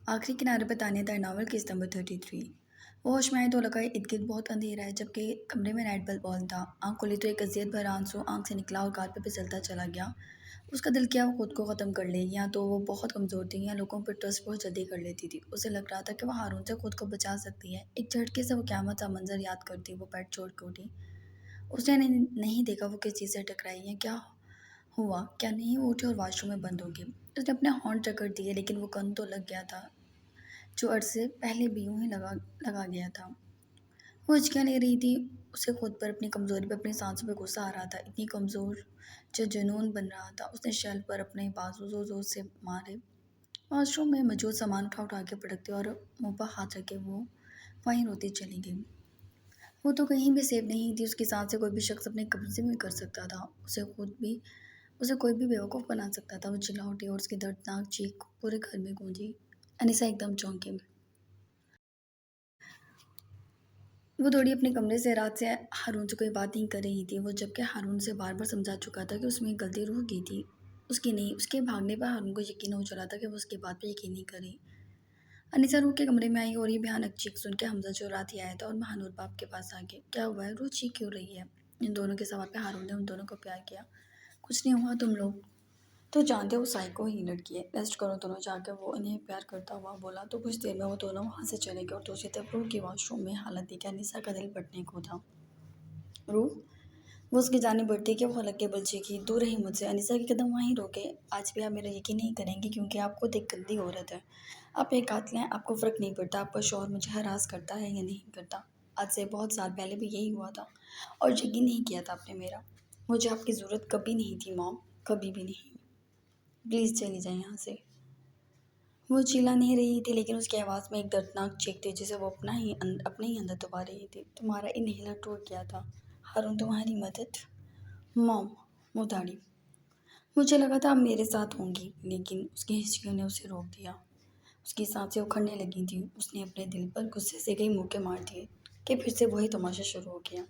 आखिरी किनारे पर Tanya the novel case number 33। वो होश में आई तो लगा इर्द गिर्द बहुत अंधेरा है, जबकि कमरे में नाइट बल्ब ऑन था। आंख खोली तो एक अजियत भरा आंसू आंख से निकला और कारपेट पे फिसलता चला गया। उसका दिल किया वो खुद को ख़त्म कर ले, या तो वो बहुत कमज़ोर थी या लोगों पर ट्रस्ट बहुत जल्दी कर लेती थी। उसे लग रहा था कि वो हारून से खुद को बचा सकती है। एक झटके से वो क़यामत सा मंजर याद करती वो बेड छोड़ के उठी। उसने नहीं देखा वो किस चीज़ से टकराई है, क्या हुआ क्या नहीं। वो उठी और वॉशरूम में बंद हो गई। उसने अपने हॉर्न टक्कर दिए, लेकिन वो गन तो लग गया था जो अरसे पहले भी यूं ही लगा लगा गया था। वो हिचकियाँ ले रही थी। उसे खुद पर, अपनी कमज़ोरी पर, अपनी सांसों पे गुस्सा आ रहा था। इतनी कमज़ोर जो जुनून बन रहा था। उसने शेल्फ पर अपने बाजू जोर जोर से मारे। वॉशरूम में मौजूद सामान उठा उठा के पटकते और मुंह पर हाथ रखे वो वहीं रोती चली गई। वो तो कहीं भी सेफ नहीं थी। उसकी सांसें कोई भी शख्स अपने कब्जे में कर सकता था। उसे कोई भी बेवकूफ़ बना सकता था। वो चिल्ला उठी और उसकी दर्दनाक चीख पूरे घर में गूंजी। अनिसा एकदम चौंकी। वो दौड़ी अपने कमरे से। रात से हारून से कोई बात नहीं कर रही थी वो, जबकि हारून से बार बार समझा चुका था कि उसमें एक गलती रूह की थी, उसकी नहीं। उसके भागने पर हारून को यकीन हो चला था कि वो उसकी बात पर यकीन नहीं करे। अनिसा रूह के कमरे में आई और ये भयानक चीख सुन के हमजा जो रात ही आया था और महानूर बाप के पास आ गया। क्या हुआ है, रूह चीख क्यों रही है। इन दोनों के सवाल पे हारून ने उन दोनों को प्यार किया। कुछ नहीं हुआ, तुम लोग तो जानते हो वो साइको ही लड़की है, रेस्ट करो दोनों जाकर। वो उन्हें प्यार करता हुआ बोला। तो कुछ देर में वो दोनों वहाँ से चले गए और दूसरी तरफ रूह की वॉशरूम में हालत देखा अनिसा का दिल बटने को था। रूह, वो उसकी जानिब बढ़ती कि वो हलक के बल चीखी, दूर रही मुझसे। अनिसा के कदम वहीं रोके। आज भी आप मेरा यकीन नहीं करेंगे, क्योंकि आप खुद एक गंदी औरत है। आप एक कातिल हैं। आपको फ़र्क नहीं पड़ता आपका शौहर मुझे हरास करता है या नहीं करता। आज से बहुत साल पहले भी यही हुआ था और यकीन नहीं किया था आपने मेरा। मुझे आपकी ज़रूरत कभी नहीं थी मॉम, कभी भी नहीं। प्लीज़ चली जाए यहाँ से। वो चिल्ला नहीं रही थी, लेकिन उसकी आवाज़ में एक दर्दनाक चीख थी जिसे वो अपने ही अंदर दबा रही थी। तुम्हारा इनहेलर टूट गया था हारून, तुम्हारी मदद। मॉम, वो दाढ़ी। मुझे लगा था आप मेरे साथ होंगी, लेकिन उसकी हिचकियों ने उसे रोक दिया। उसकी सांसें उखड़ने लगी थी। उसने अपने दिल पर गुस्से से कई मुक्के मार दिए कि फिर से वही तमाशा शुरू हो गया।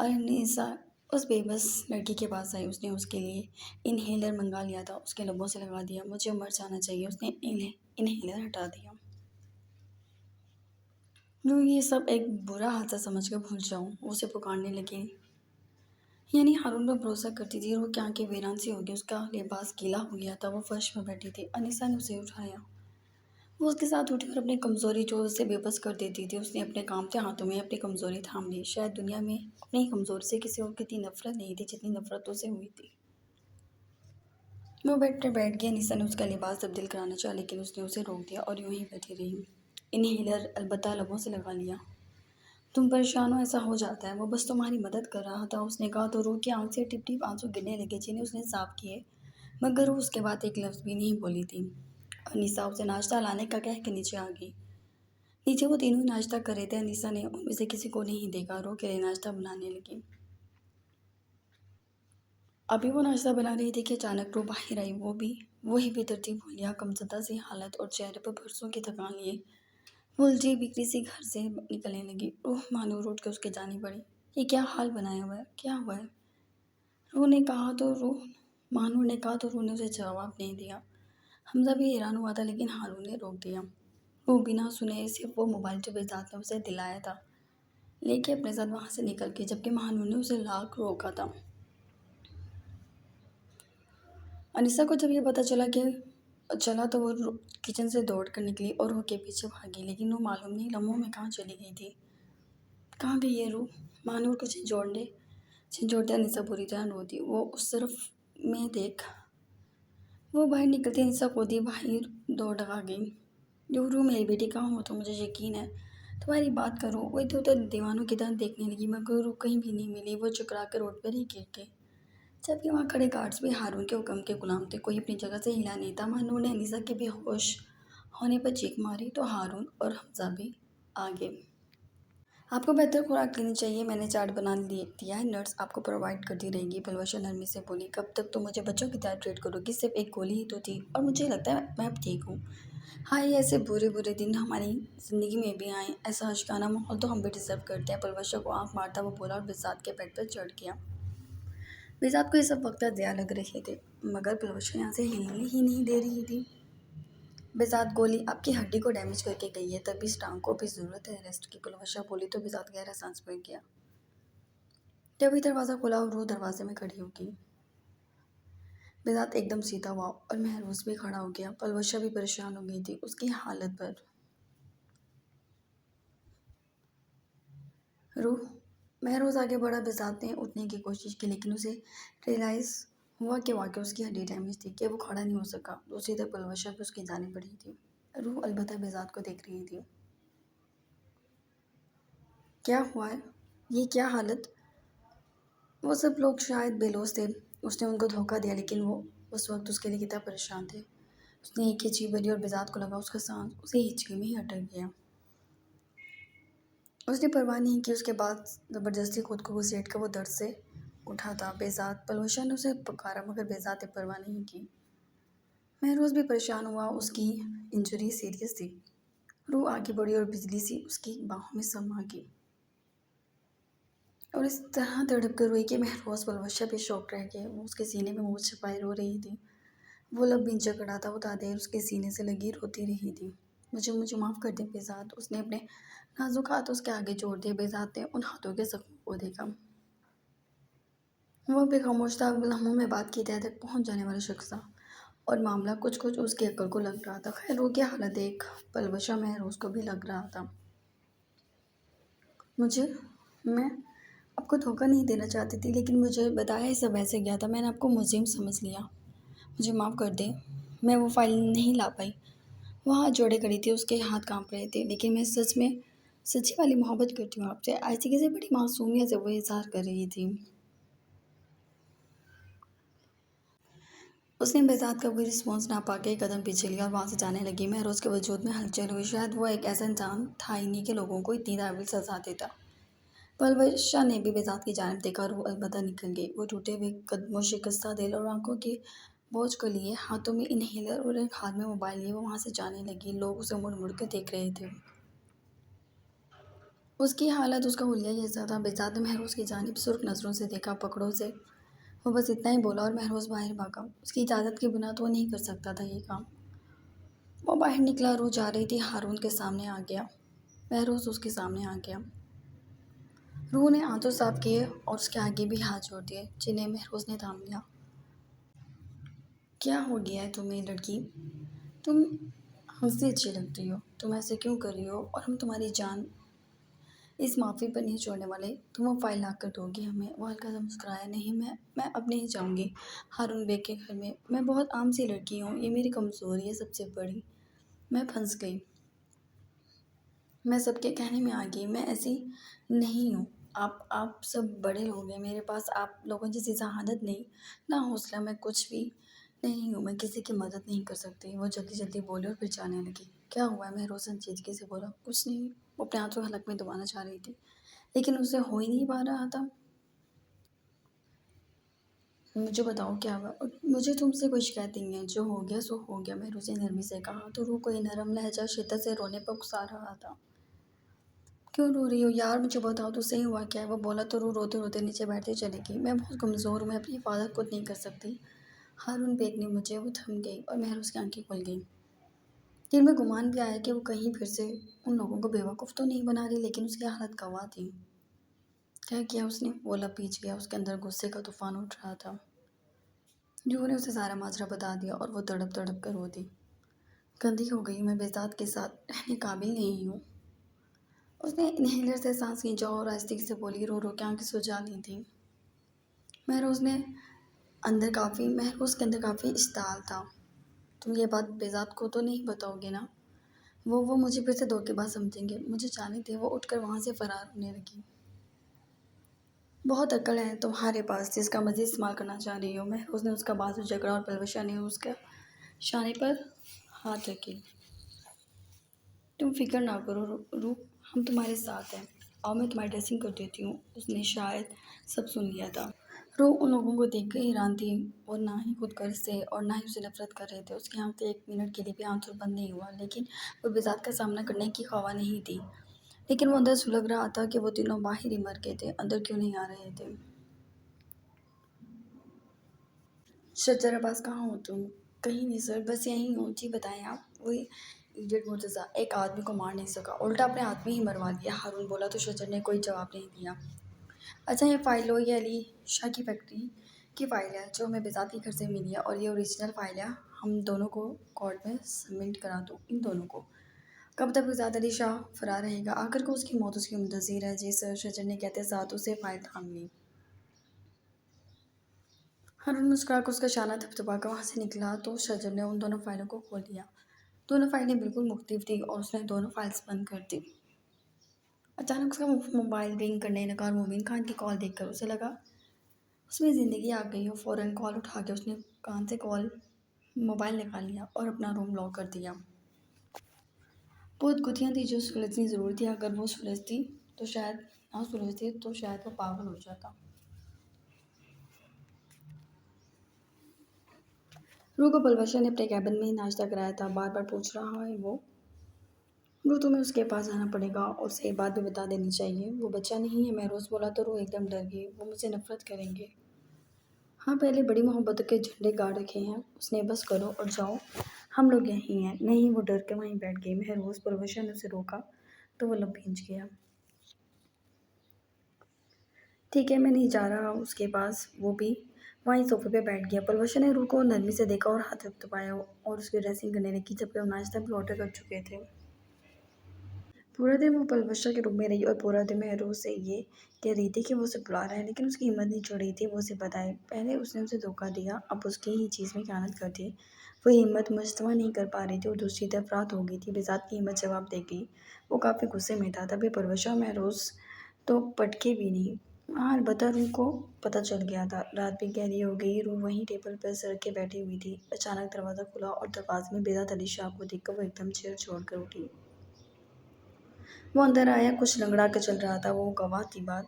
अनिसा उस बेबस लड़की के पास आई। उसने उसके लिए इनहेलर मंगा लिया था, उसके लबों से लगा दिया। मुझे मर जाना चाहिए। उसने इनहेलर हटा दिया। लो, ये सब एक बुरा हादसा समझकर भूल जाऊं, वो उसे पुकारने लगी। यानी हारून पर भरोसा करती थी और वो क्या के वीरान सी हो गई। उसका लिबास गीला हो गया था। वो फर्श में बैठी थी। अनिसा ने उसे उठाया। वो उसके साथ उठी और अपनी कमज़ोरी जो उसे बेबस कर देती थी, उसने अपने कांपते हाथों में अपनी कमज़ोरी थाम ली। शायद दुनिया में अपनी कमज़ोरी से किसी और की इतनी नफरत नहीं थी जितनी नफरत उसे हुई थी। वो बेड पर बैठ गया। अनिसा ने उसका लिबास तब्दील कराना चाहा, लेकिन उसने उसे रोक दिया और यूं ही बैठी रही। इनहेलर अलबत्ता लबों से लगा लिया। तुम परेशान हो, ऐसा हो जाता है। वो बस तुम्हारी मदद कर रहा था, उसने कहा तो रूह की आंख से टिप टिप आंसू गिरने लगे, जिन्हें उसने साफ किए, मगर वो उसके बाद एक लफ्ज़ भी नहीं बोली थी। अनीसा उसे नाश्ता लाने का कह के नीचे आ गई। नीचे वो तीनों ही नाश्ता कर रहे थे। अनीसा ने उनमें से किसी को नहीं देखा। रूह के लिए नाश्ता बनाने लगी। अभी वो नाश्ता बना रही थी कि अचानक रूह बाहर आई। वो भी वही बेतरतीब बोलियाँ, कमज़दा सी हालत और चेहरे पर बरसों की थकान लिए वो उलझी बिखरी सी घर से निकलने लगी। रूह मानूर उठ के उसके जानी पड़ी। ये क्या हाल बनाया हुआ है, क्या हुआ है। रूह ने कहा तो रूह मानूर ने कहा तो रूह ने उसे जवाब नहीं दिया। हमजा भी हैरान हुआ था, लेकिन हारून ने रोक दिया। वो बिना सुने सिर्फ वो मोबाइल जो बेजात ने उसे दिलाया था लेके अपने साथ वहाँ से निकल गई, जबकि महानूर ने उसे लाख रोका था। अनिसा को जब ये पता चला तो वो किचन से दौड़ कर निकली और रूह के पीछे भागी, लेकिन वो मालूम नहीं लम्हों में कहाँ चली गई थी। कहाँ गई है रूह। महानूर को झिझोड़ते अनिसा बुरी तरह रोती। वो उस तरफ में देख। वो बाहर निकलती अनिसा कूदी बाहर दौड़ लगा गई। रूह, मेरी बेटी कहाँ हो तो मुझे यकीन है तुम्हारी बात करो। वो इधर उधर दीवानों की तरह देखने लगी, मगर रूह कहीं भी नहीं मिली। वो चकरा कर रोड पर ही गिर गई, जबकि वहाँ खड़े गार्ड्स भी हारून के हुक्म के गुलाम थे। कोई अपनी जगह से हिला नहीं था। महानूर ने अनीसा के बेहोश होने पर चीख मारी तो हारून और हमजा भी आ गए। आपको बेहतर खुराक लेनी चाहिए, मैंने चार्ट बना दिया है, नर्स आपको प्रोवाइड करती रहेगी। बलवशा नरमी से बोली। कब तक तो मुझे बच्चों की तरह ट्रीट करोगी, सिर्फ एक गोली ही तो थी और मुझे लगता है मैं अब ठीक हूँ। हाँ, ये ऐसे बुरे बुरे दिन हमारी ज़िंदगी में भी आए, ऐसा आशिकाना माहौल तो हम भी डिज़र्व करते हैं। बलवशा को आँख मारता वो बोला और बिसात के बेड पर चढ़ गया। बेजात को ये सब वक्त ज़्यादा लग रहे थे, मगर बलवशा यहाँ से हिलने ही नहीं दे रही थी। बेज़ात गोली आपकी हड्डी को डैमेज करके गई है, तभी इस टाँग को भी ज़रूरत है रेस्ट की। पुलवशा बोली तो बेज़ात गहरा सांस भर गया। तभी दरवाज़ा खुला और रूह दरवाजे में खड़ी हो गई। बेज़ात एकदम सीधा हुआ और महरूज भी खड़ा हो गया। पुलवशा भी परेशान हो गई थी उसकी हालत पर। रूह महरोज़ आगे बढ़ा। बेज़ात ने उठने की कोशिश की लेकिन उसे रियलाइज़ हुआ कि वाक़ई उसकी हड्डी डैमेज थी कि वो खड़ा नहीं हो सका। दूसरी तरफ पुलवशा भी उसकी जाने पड़ी थी। रूह अलबत्ता बेज़ात को देख रही थी। क्या हुआ है? ये क्या हालत? वो सब लोग शायद बेलौस थे। उसने उनको धोखा दिया लेकिन वो उस वक्त उसके लिए कितना परेशान थे। उसने एक हिचकी भरी और बेज़ात को लगा उसका सांस उसी हिचकी में ही अटक गया। उसने परवाह नहीं की। उसके बाद ज़बरदस्ती खुद को घसीट कर वो दर्द से उठा था। बेज़ात पलवशा ने उसे पुकारा मगर बेज़ात ने परवाह नहीं की। महरोज भी परेशान हुआ। उसकी इंजरी सीरियस थी। रूह आगे बढ़ी और बिजली सी उसकी बाहों में समा गई और इस तरह तड़प कर रोई कि महरोज पलवशा भी शौक रह गए। वो उसके सीने में मुँह छिपाए रो रही थी। वो लब भी जकड़ा था। वो दादेर उसके सीने से लगी रोती रही थी। मुझे मुझे माफ़ कर दे बेज़ात। उसने अपने नाजुक हाथ उसके आगे जोड़ दिए। बेज़ात ने उन हाथों के जख्मों को देखा। वो भी खामोश था। लम्हों में बात की तह तक पहुंच जाने वाला शख्स था और मामला कुछ कुछ उसकी अक्ल को लग रहा था। खैर वो की हालत देख पलवशा महरोज को भी लग रहा था। मुझे मैं आपको धोखा नहीं देना चाहती थी लेकिन मुझे बताया ही सब ऐसे गया था। मैंने आपको मुज़िम समझ लिया। मुझे माफ़ कर दे। मैं वो फ़ाइल नहीं ला पाई। वो हाथ जोड़े खड़ी थी। उसके हाथ कांप रहे थे। लेकिन मैं सच में सच्ची वाली मोहब्बत करती हूँ आपसे। ऐसी किसी बड़ी मासूमियत से वो इज़हार कर रही थी। उसने बेज़ात का कोई रिस्पॉन्स ना पाके एक कदम पीछे लिया और वहाँ से जाने लगी। महरोज के वजूद में हलचल हुई। शायद वो एक ऐसा इंसान था ही नहीं कि लोगों को इतनी नाजुक सजा देता। पलवशा ने भी बेज़ात की जानिब देखा और वो अलबत्ता निकल गई। वो टूटे हुए कदमों, शिकस्ता दिल और आंखों के बोझ को लिए, हाथों में इनहेलर और एक हाथ में मोबाइल लिए वो वहाँ से जाने लगी। लोग उसे मुड़ मुड़ कर देख रहे थे। उसकी हालत उसका हुलिया जैसा था। बेज़ात ने महरोज की जानिब सुर्ख नज़रों से देखा। पकड़ो उसे। वो बस इतना ही बोला और महरोज बाहर भागा। उसकी इजाज़त के बिना तो वो नहीं कर सकता था ये काम। वो बाहर निकला। रूह जा रही थी। हारून के सामने आ गया। महरोज उसके सामने आ गया। रूह ने आंसू साफ किए और उसके आगे भी हाथ जोड़ दिए जिन्हें महरोज ने थाम लिया। क्या हो गया है तुम्हें लड़की? तुम हमसे अच्छी लगती हो। तुम ऐसे क्यों कर रही हो? और हम तुम्हारी जान इस माफ़ी पर नहीं छोड़ने वाले। तुम वो फाइल ला कर दोगी हमें? वो हल्का सा मुस्कुराया। नहीं, मैं अब नहीं जाऊँगी हारून बेग के घर में। मैं बहुत आम सी लड़की हूँ। ये मेरी कमज़ोरी है सबसे बड़ी। मैं फंस गई। मैं सबके कहने में आ गई। मैं ऐसी नहीं हूँ। आप सब बड़े लोग हैं। मेरे पास आप लोगों जैसी शहादत नहीं, ना हौसला। मैं कुछ भी नहीं हूँ। मैं किसी की मदद नहीं कर सकती। वो जल्दी जल्दी बोली और फिर जाने लगी। क्या हुआ है? महरोज संजीदगी से बोला। कुछ नहीं। वो अपने आंसू हलक में दबाना चाह रही थी लेकिन उससे हो ही नहीं पा रहा था। मुझे बताओ क्या हुआ? और मुझे तुमसे कोई शिकायत नहीं है। जो हो गया सो हो गया। महरोज ने नरमी से कहा तो रूह कोई नरम लहजा शिद्दत से रोने पर उकसा रहा था। क्यों रो रही हो यार? मुझे बताओ तो सही हुआ क्या है? वो बोला तो रूह रोते रोते नीचे बैठती चली गई। मैं बहुत कमज़ोर हूँ। मैं अपनी हिफाजत खुद नहीं कर सकती। हारून बेग ने मुझे। वो थम गई और महरोज की आंखें खुल गईं। दिल में गुमान भी आया कि वो कहीं फिर से उन लोगों को बेवकूफ़ तो नहीं बना रही लेकिन उसकी हालत गवाह थी। क्या किया उसने? वो लब पीछ गया। उसके अंदर गुस्से का तूफान उठ रहा था। रूह ने उसे सारा माजरा बता दिया और वो तड़प तड़प कर रो दी। गंदी हो गई। मैं बेज़ात के साथ रहने काबिल नहीं हूँ। उसने इन्हेलर से सांस खींचा और आहिस्ते से बोली। रो रो के आंखें सुजा ली थी। महरोज ने महरोज के अंदर काफ़ी इश्ताल था। तुम ये बात बेज़ात को तो नहीं बताओगे ना? वो मुझे फिर से धोखेबाज समझेंगे। मुझे जाने दे। वो उठकर वहाँ से फरार होने लगी। बहुत अक्ल है तुम्हारे पास जिसका मज़ीद इस्तेमाल करना चाह रही हो। महरोज ने उसका बाजू जकड़ा और पलवशा ने उसका शाने पर हाथ रखे। तुम फिक्र ना करो रूह। हम तुम्हारे साथ हैं। आओ मैं तुम्हारी ड्रेसिंग कर देती हूँ। उसने शायद सब सुन लिया था। रूह उन लोगों को देख कर हैरान थी। वो ना ही खुद गर्ज से और ना ही उसे नफरत कर रहे थे। उसकी आंखें एक मिनट के लिए भी आंसू बंद नहीं हुआ लेकिन वो बेज़ात का सामना करने की ख्वाह नहीं थी। लेकिन वो अंदर सुलग रहा था कि वो तीनों बाहर ही मर गए थे। अंदर क्यों नहीं आ रहे थे? शजर अब्बास कहाँ हो तुम? कहीं नहीं सर, बस यहीं हूँ। जी बताएं आप। वो इडियट मुर्तज़ा एक आदमी को मार नहीं सका, उल्टा अपने आदमी ही मरवा दिया। हारून बोला तो शजर ने कोई जवाब नहीं दिया। अच्छा, ये फ़ाइल हो, ये अली शाह की फैक्ट्री की फ़ाइल है जो हमें बेज़ात के घर से मिली है, और ये ओरिजिनल फ़ाइल है। हम दोनों को कोर्ट में सबमिट करा दो, इन दोनों को। कब तक बेज़ात अली शाह फ़रार रहेगा? आखिर को उसकी मौत उसकी मुंतज़िर है। जी सर, शजर ने कहते साथ उसे फ़ाइल थाम ली। हारून मुस्कुरा कर उसका शाना थपथपा कर वहाँ से निकला तो शजर ने उन दोनों फ़ाइलों को खोल दिया। दोनों फ़ाइलें बिल्कुल मुख्तलिफ थी और उसने दोनों फ़ाइल्स बंद कर दी। अचानक उसका मोबाइल रिंग करने लगा और मोमिन खान की कॉल देखकर उसे लगा उसमें ज़िंदगी आ गई हो। फ़ौरन कॉल उठा के उसने कान से कॉल मोबाइल निकाल लिया और अपना रूम लॉक कर दिया। बहुत गुत्थियाँ थी जो सुलझनी ज़रूर थी। अगर वो सुलझती तो शायद ना सुलझती तो शायद वो पागल हो जाता। रूह को पलवशा ने अपने कैबिन में ही नाश्ता कराया था। बार बार पूछ रहा है वो, रूह तुम्हें उसके पास आना पड़ेगा और उसे एक बात भी बता देनी चाहिए, वो बच्चा नहीं है। महरोज बोला तो रूह एकदम डर गई, वो मुझसे नफरत करेंगे। हाँ, पहले बड़ी मोहब्बतों के झंडे गाड़ रखे हैं उसने, बस करो और जाओ, हम लोग यहीं हैं। नहीं, वो डर के वहीं बैठ गई। महरोज परवशा ने उसे रोका तो वो लब भींच गया। ठीक है, मैं नहीं जा रहा उसके पास। वो भी वहीं सोफे पे बैठ गया। परवशा ने रूह को नरमी से देखा और हाथ थपथपाया और उसकी ड्रेसिंग करने लगी, जबकि वो नाश्ता भी ऑर्डर कर चुके थे। पूरा दिन वो पलवशा के रूम में रही और पूरा दिन महरोज से ये कह रही थी कि वो उसे बुला रहा है, लेकिन उसकी हिम्मत नहीं छोड़ रही थी वो उसे बताए। पहले उसने उसे धोखा दिया, अब उसकी ही चीज़ में खयानत कर दी। वो हिम्मत मुजतमा नहीं कर पा रही थी और दूसरी तरफ रात हो गई थी। बेज़ात की हिम्मत जवाब दे गई। वो काफ़ी गुस्से में था। तभी परवशा और महरोज तो पटके भी नहीं। हाँ, अलबत्ता रूह को पता चल गया था। रात भी गहरी हो गई। रूह वहीं टेबल पर सर के बैठी हुई थी। अचानक दरवाज़ा खुला और दरवाजे में बेज़ात अली शाह को देखकर वो एकदम चेयर छोड़कर उठी। वो अंदर आया, कुछ लंगड़ा के चल रहा था। वो गवाह थी बात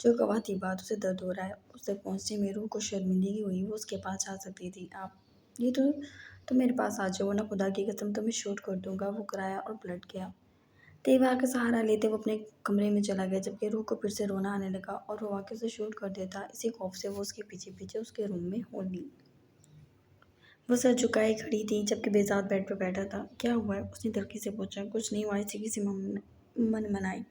जो गवाह थी बात उसे दर्द हो रहा है। उस तक पहुँचने में रूह को शर्मिंदगी हुई। वो उसके पास जा सकती थी। आप ये तो मेरे पास आ जाओ, वरना खुदा की कसम तुम्हें शूट कर दूंगा। वो कराया और पलट गया। दीवार का सहारा लेते वो अपने कमरे में चला गया, जबकि रूह को फिर से रोना आने लगा और वो आके उसे शूट कर देता। इसी खौफ से वो उसके पीछे पीछे उसके रूम में हो ली। वो सर झुकाए खड़ी थी, जबकि बेज़ात बेड पर बैठा था। क्या हुआ है? उसने धड़की से पूछा। कुछ नहीं हुआ, इसी किसी मन मनाई।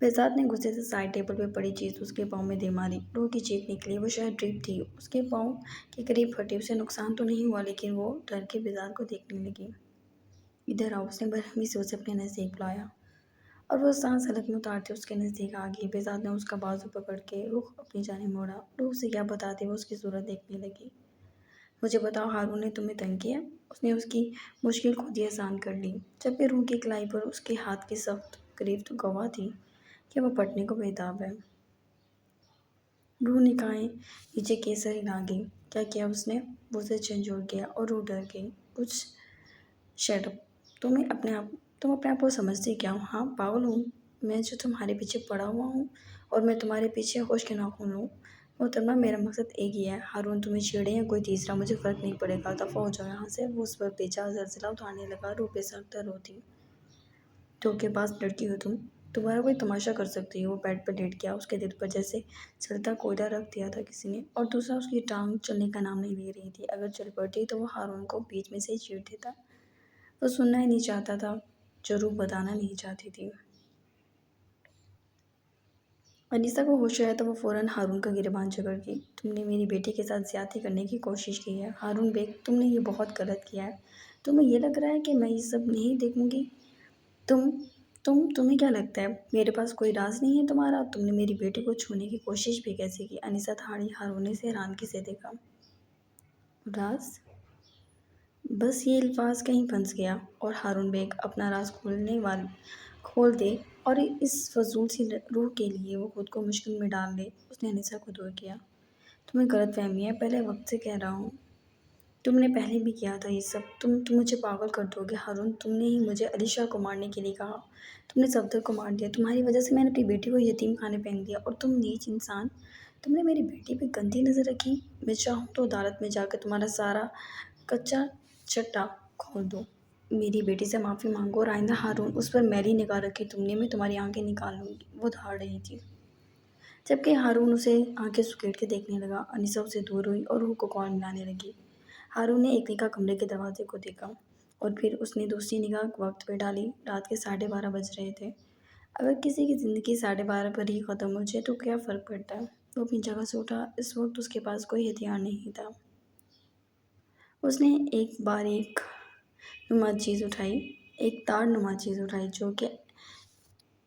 बेज़ात ने गुस्से से साइड टेबल पे पड़ी चीज़ उसके पाँव में दे मारी। रूह की चीख निकली। वो शायद ड्रिप थी, उसके पाँव के करीब फटी। उसे नुकसान तो नहीं हुआ, लेकिन वो डर के बेज़ात को देखने लगी। इधर आओ, उसने बरहमी से उसे अपने नज़दीक बुलाया और वो सांस हलक में उतारते उसके नज़दीक आ गई। बेज़ात ने उसका बाजू पकड़ के रुख अपनी जानिब मोड़ा। रूह उसे क्या बताते वो उसकी सूरत देखने लगी। मुझे बताओ, हारून ने तुम्हें तंग किया? उसने उसकी मुश्किल खुद ही आसान कर ली। जबकि रूह की कलाई पर उसके हाथ की सख्त करीब तो गवाह थी कि वो पटने को बेताब है। रूह निकाहें नीचे केसर हिला गई। क्या किया उसने? वो उसे झंझोड़ गया और रूह डर गई। कुछ शट अप। तुम अपने आप को समझती क्या हो? हाँ, पागल हूँ मैं जो तुम्हारे पीछे पड़ा हुआ हूँ और मैं तुम्हारे पीछे होश के नाखून हूँ। मोहतरमा, मेरा मकसद एक ही है। हारून तुम्हें छेड़े या कोई तीसरा, मुझे फ़र्क नहीं पड़ेगा। दफ़ा हो जाओ यहाँ से। वो उस पर बेचा ज़लज़ला उठाने लगा। रूह बेसाख्ता रोती। धोखेबाज लड़की हो तुम। तुम्हारा कोई तमाशा कर सकती हो। वो बेड पर लेट गया। उसके दिल पर जैसे सड़ता कोयला रख दिया था किसी ने, और दूसरा उसकी टांग चलने का नाम नहीं ले रही थी। अगर चल पड़ती तो वो हारून को बीच में से ही चीर देता। वो सुनना ही नहीं चाहता था जो रूह बताना नहीं चाहती थी। अनीसा को होश आया तो वो फ़ौरन हारून का गिरबान जकड़ गई। तुमने मेरी बेटी के साथ ज़्यादती करने की कोशिश की है हारून बेग, तुमने ये बहुत गलत किया है। तुम्हें ये लग रहा है कि मैं ये सब नहीं देखूंगी? तुम तुम्हें क्या लगता है मेरे पास कोई राज नहीं है तुम्हारा? तुमने मेरी बेटी को छूने की कोशिश भी कैसे की? अनीसा थाड़ी हारून से हैरानगी से देखा। राज? बस ये अल्फाज कहीं फंस गया और हारून बेग अपना राज खोल दे और इस फजूल सी रूह के लिए वो खुद को मुश्किल में डाल ले। उसने अनीसा को दूर किया। तुम्हें गलत फहमी है, पहले वक्त से कह रहा हूँ। तुमने पहले भी किया था ये सब। तुम मुझे पागल कर दोगे हारून। तुमने ही मुझे अली शाह को मारने के लिए कहा। तुमने सफदर को मार दिया। तुम्हारी वजह से मैंने अपनी बेटी को यतीम खाने फेंक दिया। और तुम नीच इंसान, तुमने मेरी बेटी पे गंदी नज़र रखी। मैं चाहूँ तो अदालत में जाकर तुम्हारा सारा कच्चा चट्टा खोल दो। मेरी बेटी से माफ़ी मांगो और आइंदा हारून उस पर मैली निगाह रखी तुमने, मैं तुम्हारी आंखें निकाल लूँगी। वो धाड़ रही थी, जबकि हारून उसे आंखें सुकेड़ के देखने लगा। अनीसा उसे दूर हुई और रूह को कॉल मिलाने लगी। हारून ने एक निगाह कमरे के दरवाजे को देखा और फिर उसने दूसरी निगाह वक्त पे डाली। रात के 12:30 बज रहे थे। अगर किसी की ज़िंदगी 12:30 पर ही ख़त्म हो जाए तो क्या फ़र्क पड़ता है। वो अपनी जगह से उठा। इस वक्त उसके पास कोई हथियार नहीं था। उसने एक बारीक नुमा चीज़ उठाई, एक तार नुमा चीज़ उठाई जो कि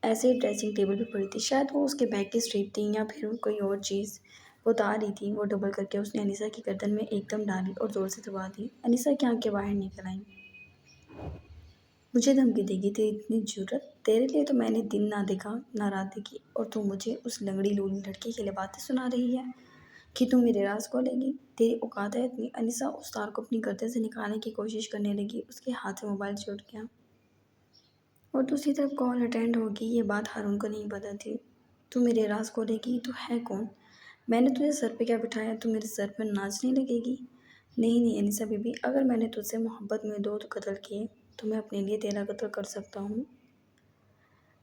ऐसे ही ड्रेसिंग टेबल पे पड़ी थी। शायद वो उसके बैग की स्ट्रिप थी या फिर कोई और चीज़। वो उतार रही थी। वो डबल करके उसने अनीसा की गर्दन में एकदम डाली और ज़ोर से दबा दी। अनीसा की आंखें बाहर निकल आईं। मुझे धमकी देगी तेरी इतनी ज़रूरत? तेरे लिए तो मैंने दिन ना देखा ना रात देखी और तू मुझे उस लंगड़ी लूली लड़की के लिए बातें सुना रही है कि तू मेरे राज खोलेगी। तेरी औकात है इतनी? अनीसा उस तार को अपनी गर्दन से निकालने की कोशिश करने लगी। उसके हाथ से मोबाइल छूट गया और दूसरी तरफ कॉल अटेंड होगी। ये बात हारून को नहीं पता थी। तू मेरे राज खोलेगी? तू है कौन? मैंने तुझे सर पे क्या बिठाया? तू मेरे सर पर नाचने लगेगी? नहीं नहीं अनीसा बीबी, अगर मैंने तुझसे मोहब्बत में दो तो कत्ल किए तो मैं अपने लिए तेरा कत्ल कर सकता हूँ।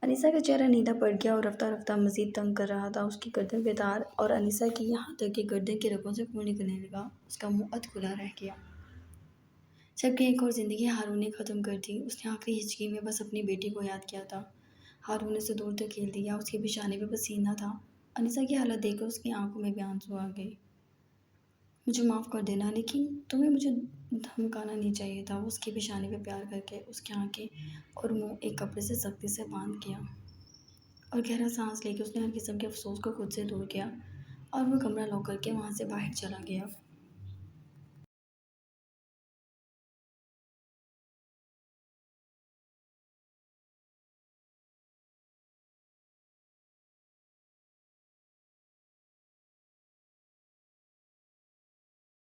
अनीसा का चेहरा नीला पड़ गया और रफ्ता रफ्ता मजीद तंग कर रहा था। उसकी गर्दन पे तार और अनीसा की यहाँ तक कि गर्दन के रगों से खून निकलने लगा। उसका मुंह अध खुला रह गया। जबकि एक और ज़िंदगी हारून ने ख़त्म कर दी। उसने आखिरी हिचकी में बस अपनी बेटी को याद किया था। हारून ने उसे दूर धकेल दिया। उसके बिछाने पे पसीना था। अनीसा की हालत देखकर उसकी आंखों में भी आंसू आ गए। मुझे माफ़ कर देना, लेकिन तुम्हें मुझे धमकाना नहीं चाहिए था। वो उसके बिछाने पे प्यार करके उसकी आंखें और मुंह एक कपड़े से सख्ती से बांध किया और गहरा सांस लेके उसने हर किस्म के अफसोस को खुद से दूर किया और वो कमरा लॉक करके वहाँ से बाहर चला गया।